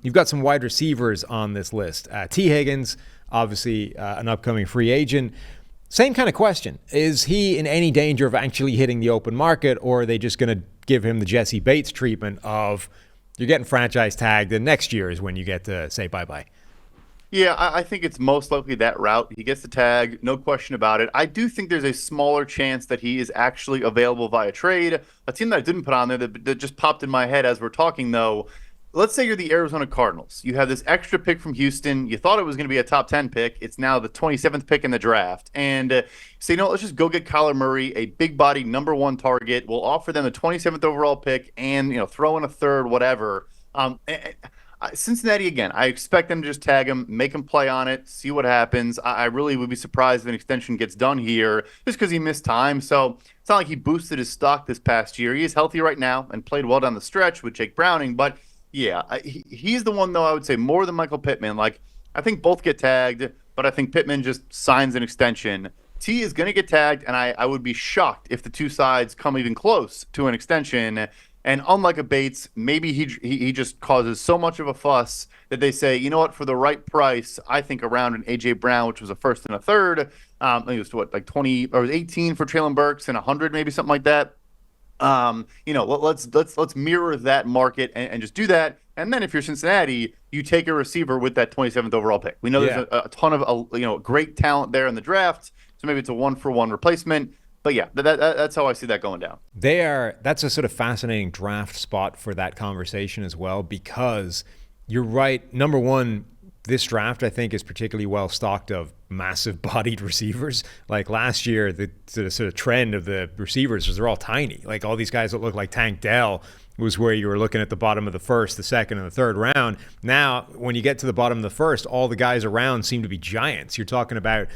you've got some wide receivers on this list. T. Higgins, obviously an upcoming free agent. Same kind of question. Is he in any danger of actually hitting the open market, or are they just going to give him the Jesse Bates treatment of you're getting franchise tagged and next year is when you get to say bye-bye? Yeah, I think it's most likely that route. He gets the tag, no question about it. I do think there's a smaller chance that he is actually available via trade. A team that I didn't put on there that just popped in my head as we're talking, though. Let's say you're the Arizona Cardinals. You have this extra pick from Houston. You thought it was going to be a top 10 pick. It's now the 27th pick in the draft. And say, let's just go get Kyler Murray, a big body number one target. We'll offer them the 27th overall pick and, throw in a third, whatever. Cincinnati, again, I expect them to just tag him, make him play on it, see what happens. I really would be surprised if an extension gets done here just because he missed time. So it's not like he boosted his stock this past year. He is healthy right now and played well down the stretch with Jake Browning. But, yeah, he's the one, though, I would say more than Michael Pittman. Like, I think both get tagged, but I think Pittman just signs an extension. T is going to get tagged, and I would be shocked if the two sides come even close to an extension. And unlike a Bates, maybe he just causes so much of a fuss that they say, you know what, for the right price, I think around an A.J. Brown, which was a first and a third, I think it was like 20 or 18 for Traylon Burks and 100, maybe something like that. Let's mirror that market and just do that. And then if you're Cincinnati, you take a receiver with that 27th overall pick. We know there's a ton of great talent there in the draft, so maybe it's a 1-for-1 replacement. But yeah, that's how I see that going down. That's a sort of fascinating draft spot for that conversation as well, because you're right. Number one, this draft, I think, is particularly well stocked of massive bodied receivers. Like last year, the sort of trend of the receivers was they're all tiny. Like all these guys that look like Tank Dell was where you were looking at the bottom of the first, the second, and the third round. Now, when you get to the bottom of the first, all the guys around seem to be giants. You're talking about,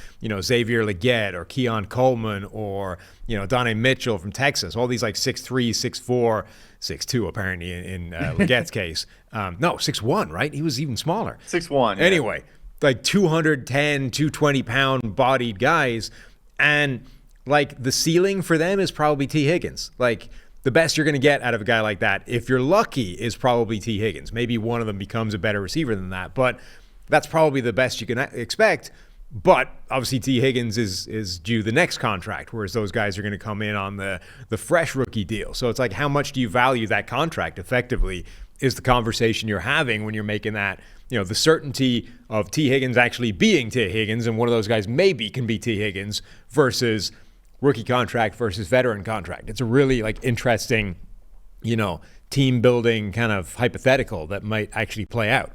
Xavier Legette or Keon Coleman or, Donnie Mitchell from Texas. All these like 6'3", 6'4", 6'2", apparently in Legette's case. No, 6'1", right? He was even smaller. 6'1". Anyway, like 210, 220-pound bodied guys. And like the ceiling for them is probably T. Higgins. Like, the best you're going to get out of a guy like that, if you're lucky, is probably T. Higgins. Maybe one of them becomes a better receiver than that, but that's probably the best you can expect. But obviously T. Higgins is due the next contract, whereas those guys are going to come in on the fresh rookie deal. So it's like, how much do you value that contract effectively is the conversation you're having when you're making that, the certainty of T. Higgins actually being T. Higgins, and one of those guys maybe can be T. Higgins versus rookie contract versus veteran contract. It's a really interesting, team building kind of hypothetical that might actually play out.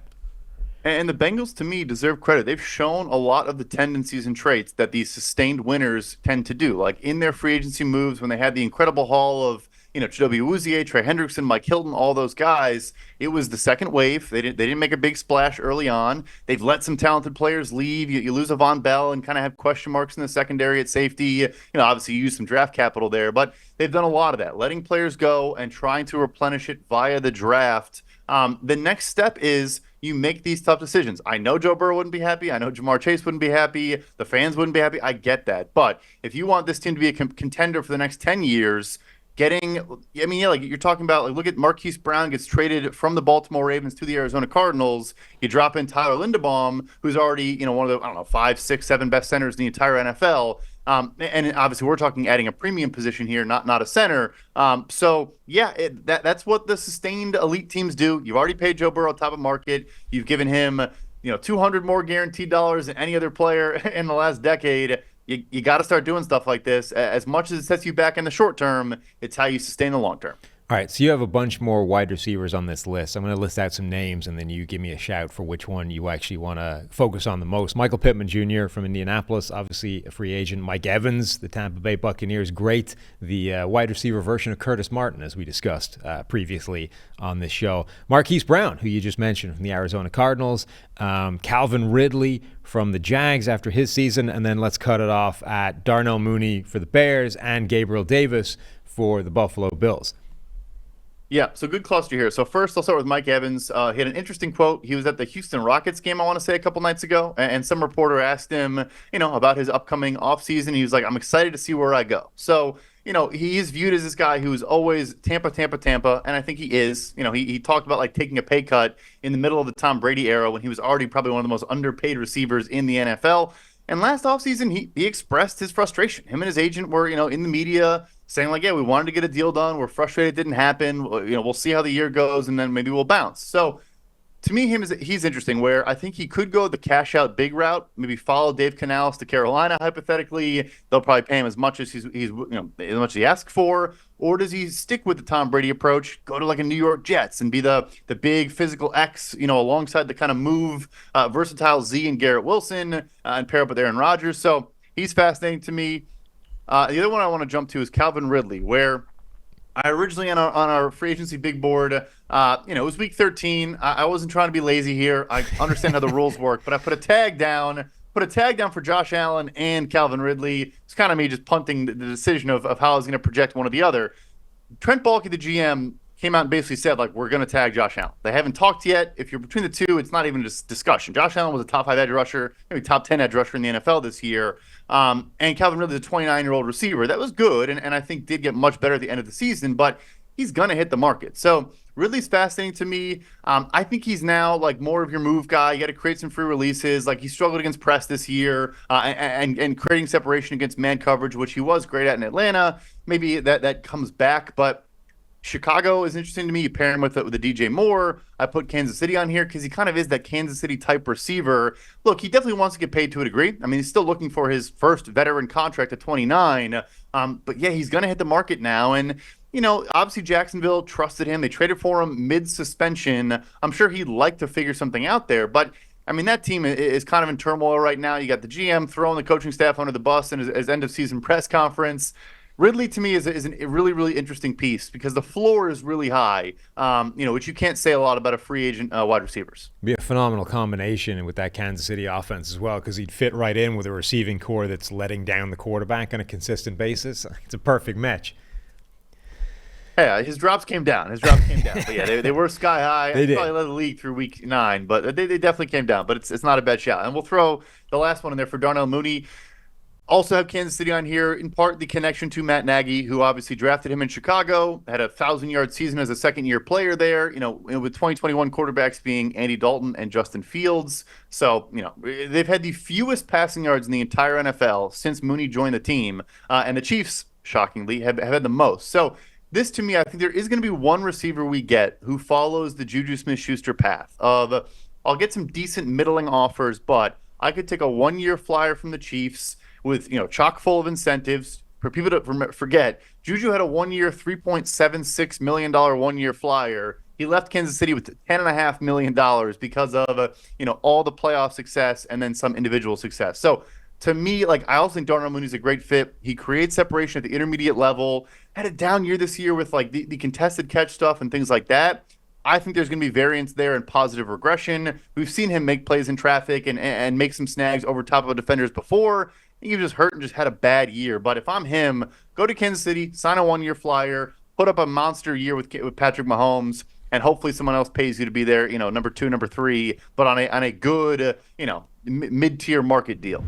And the Bengals, to me, deserve credit. They've shown a lot of the tendencies and traits that these sustained winners tend to do. Like in their free agency moves, when they had the incredible haul of, Chidobe Awuzie, Trey Hendrickson, Mike Hilton, all those guys, it was the second wave. They didn't make a big splash early on. They've let some talented players leave. You lose a Von Bell and kind of have question marks in the secondary at safety. Obviously you use some draft capital there, but they've done a lot of that, letting players go and trying to replenish it via the draft. The next step is you make these tough decisions. I know Joe Burrow wouldn't be happy. I know Jamar Chase wouldn't be happy. The fans wouldn't be happy. I get that. But if you want this team to be a contender for the next 10 years, you're talking about, look at Marquise Brown gets traded from the Baltimore Ravens to the Arizona Cardinals. You drop in Tyler Linderbaum, who's already, one of the, 5, 6, 7 best centers in the entire NFL. And obviously we're talking adding a premium position here, not a center. That's what the sustained elite teams do. You've already paid Joe Burrow top of market. You've given him, $200 more guaranteed dollars than any other player in the last decade. You got to start doing stuff like this. As much as it sets you back in the short term, it's how you sustain the long term. All right, so you have a bunch more wide receivers on this list. I'm going to list out some names, and then you give me a shout for which one you actually want to focus on the most. Michael Pittman Jr. from Indianapolis, obviously a free agent. Mike Evans, the Tampa Bay Buccaneers, great. The wide receiver version of Curtis Martin, as we discussed previously on this show. Marquise Brown, who you just mentioned, from the Arizona Cardinals. Calvin Ridley from the Jags after his season. And then let's cut it off at Darnell Mooney for the Bears and Gabriel Davis for the Buffalo Bills. Yeah, so good cluster here. So first, I'll start with Mike Evans. He had an interesting quote. He was at the Houston Rockets game, I want to say, a couple nights ago, and some reporter asked him, about his upcoming offseason. He was like, I'm excited to see where I go. So he is viewed as this guy who's always Tampa, Tampa, Tampa, and I think he is. He talked about like taking a pay cut in the middle of the Tom Brady era when he was already probably one of the most underpaid receivers in the NFL. And last offseason, he expressed his frustration. Him and his agent were, in the media saying like, yeah, we wanted to get a deal done. We're frustrated it didn't happen. We'll see how the year goes, and then maybe we'll bounce. So to me, he's interesting. Where I think he could go the cash out big route, maybe follow Dave Canales to Carolina. Hypothetically, they'll probably pay him as much as he's as much as he asks for. Or does he stick with the Tom Brady approach, go to like a New York Jets and be the big physical X, alongside the kind of move versatile Z and Garrett Wilson and pair up with Aaron Rodgers. So he's fascinating to me. The other one I want to jump to is Calvin Ridley, where I originally on our free agency big board, it was week 13. I wasn't trying to be lazy here. I understand how the rules work, but I put a tag down for Josh Allen and Calvin Ridley. It's kind of me just punting the decision of how I was going to project one or the other. Trent Baalke, the GM, came out and basically said, like, we're going to tag Josh Allen. They haven't talked yet. If you're between the two, it's not even a discussion. Josh Allen was a top 5 edge rusher, maybe top 10 edge rusher in the NFL this year. And Calvin Ridley is a 29-year-old receiver. That was good, and I think did get much better at the end of the season, but he's going to hit the market. So Ridley's fascinating to me. I think he's now like more of your move guy. You got to create some free releases. Like he struggled against press this year and creating separation against man coverage, which he was great at in Atlanta. Maybe that comes back, but Chicago is interesting to me. You pair him with the DJ Moore. I put Kansas City on here because he kind of is that Kansas City type receiver. Look, he definitely wants to get paid to a degree. I mean, he's still looking for his first veteran contract at 29. But yeah, he's going to hit the market now. And, obviously Jacksonville trusted him. They traded for him mid-suspension. I'm sure he'd like to figure something out there. But, I mean, that team is kind of in turmoil right now. You got the GM throwing the coaching staff under the bus in his end-of-season press conference. Ridley, to me, is a really, really interesting piece because the floor is really high, which you can't say a lot about a free agent wide receivers. Be a phenomenal combination with that Kansas City offense as well because he'd fit right in with a receiving core that's letting down the quarterback on a consistent basis. It's a perfect match. Yeah, his drops came down. But yeah, they were sky high. They did. Probably led the league through week 9, but they definitely came down. But it's not a bad shot. And we'll throw the last one in there for Darnell Mooney. Also have Kansas City on here, in part the connection to Matt Nagy, who obviously drafted him in Chicago, had a 1,000-yard season as a second-year player there, with 2021 quarterbacks being Andy Dalton and Justin Fields. So, they've had the fewest passing yards in the entire NFL since Mooney joined the team, and the Chiefs, shockingly, have had the most. So this, to me, I think there is going to be one receiver we get who follows the Juju Smith-Schuster path of, I'll get some decent middling offers, but I could take a one-year flyer from the Chiefs with, chock full of incentives. For people to forget, Juju had a one-year, $3.76 million one-year flyer. He left Kansas City with $10.5 million because of, all the playoff success and then some individual success. So to me, I also think Darnell Mooney's a great fit. He creates separation at the intermediate level. Had a down year this year with the contested catch stuff and things like that. I think there's going to be variance there and positive regression. We've seen him make plays in traffic and make some snags over top of defenders before. He was just hurt and just had a bad year. But if I'm him, go to Kansas City, sign a one-year flyer, put up a monster year with Patrick Mahomes, and hopefully someone else pays you to be there, number 2, number 3, but on a good, mid-tier market deal.